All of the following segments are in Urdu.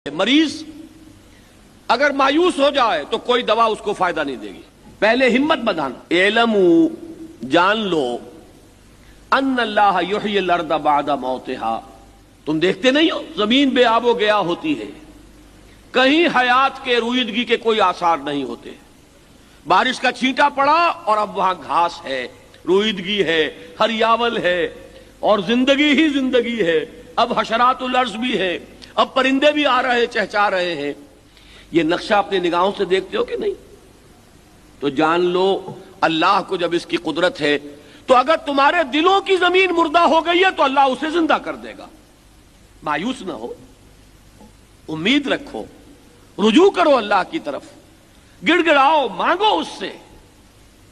مریض اگر مایوس ہو جائے تو کوئی دوا اس کو فائدہ نہیں دے گی. پہلے ہمت بندھانا. اعلموا جان لو ان اللہ یحیی الارض بعد موتها. تم دیکھتے نہیں ہو زمین بے آب و گیا ہوتی ہے, کہیں حیات کے رویدگی کے کوئی آثار نہیں ہوتے. بارش کا چھینٹا پڑا اور اب وہاں گھاس ہے, رویدگی ہے, ہریاول ہے اور زندگی ہی زندگی ہے. اب حشرات الارض بھی ہے, اب پرندے بھی آ رہے چہچا رہے ہیں. یہ نقشہ اپنی نگاہوں سے دیکھتے ہو کہ نہیں؟ تو جان لو اللہ کو جب اس کی قدرت ہے تو اگر تمہارے دلوں کی زمین مردہ ہو گئی ہے تو اللہ اسے زندہ کر دے گا. مایوس نہ ہو, امید رکھو, رجوع کرو اللہ کی طرف, گڑ گڑاؤ, مانگو اس سے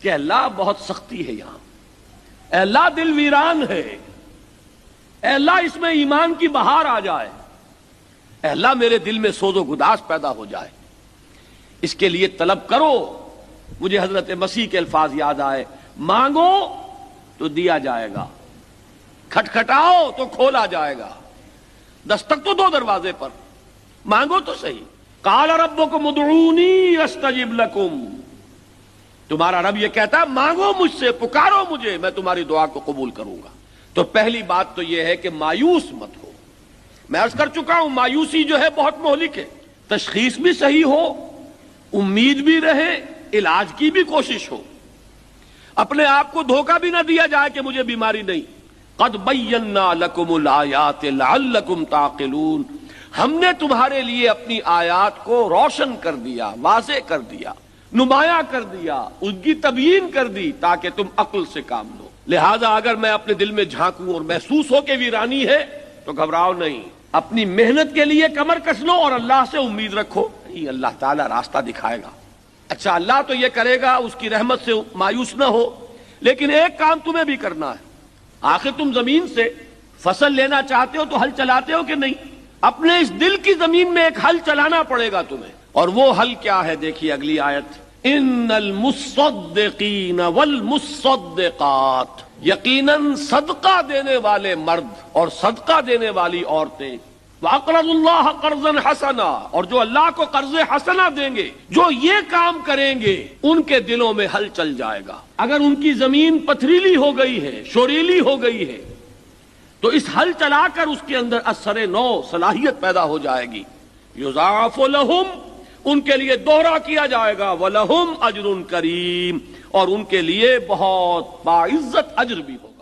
کہ اللہ بہت سختی ہے یہاں, اے اللہ دل ویران ہے, اے اللہ اس میں ایمان کی بہار آ جائے, اے اللہ میرے دل میں سوز و گداز پیدا ہو جائے. اس کے لیے طلب کرو. مجھے حضرت مسیح کے الفاظ یاد آئے, مانگو تو دیا جائے گا, کھٹکھٹاؤ تو کھولا جائے گا. دستک تو دو دروازے پر, مانگو تو صحیح. قال ربکم ادعونی استجب لکم. تمہارا رب یہ کہتا ہے مانگو مجھ سے, پکارو مجھے, میں تمہاری دعا کو قبول کروں گا. تو پہلی بات تو یہ ہے کہ مایوس مت ہو. میں عرض کر چکا ہوں مایوسی جو ہے بہت مہلک ہے. تشخیص بھی صحیح ہو, امید بھی رہے, علاج کی بھی کوشش ہو, اپنے آپ کو دھوکہ بھی نہ دیا جائے کہ مجھے بیماری نہیں. قد بینا لکم الآیات لعلکم تعقلون. ہم نے تمہارے لیے اپنی آیات کو روشن کر دیا, واضح کر دیا, نمایاں کر دیا, اس کی تبیین کر دی تاکہ تم عقل سے کام لو. لہذا اگر میں اپنے دل میں جھانکوں اور محسوس ہو کہ ویرانی ہے تو گھبراؤ نہیں, اپنی محنت کے لیے کمر کس لو اور اللہ سے امید رکھو. اللہ تعالیٰ راستہ دکھائے گا. اچھا اللہ تو یہ کرے گا, اس کی رحمت سے مایوس نہ ہو, لیکن ایک کام تمہیں بھی کرنا ہے. آخر تم زمین سے فصل لینا چاہتے ہو تو ہل چلاتے ہو کہ نہیں؟ اپنے اس دل کی زمین میں ایک ہل چلانا پڑے گا تمہیں. اور وہ ہل کیا ہے؟ دیکھیے اگلی آیت, ان المصدقین والمصدقات. یقیناً صدقہ دینے والے مرد اور صدقہ دینے والی عورتیں, وَأَقْرَضُوا اللَّهَ قَرْضًا حَسَنًا, اور جو اللہ کو قرض حسنہ دیں گے, جو یہ کام کریں گے, ان کے دلوں میں ہل چل جائے گا. اگر ان کی زمین پتھریلی ہو گئی ہے, شوریلی ہو گئی ہے, تو اس ہل چلا کر اس کے اندر اثر نو صلاحیت پیدا ہو جائے گی. یضاعف لہم, ان کے لیے دوہرا کیا جائے گا, وَلَهُمْ أَجْرٌ كَرِيمٌ, اور ان کے لیے بہت باعزت اجر بھی ہوگا.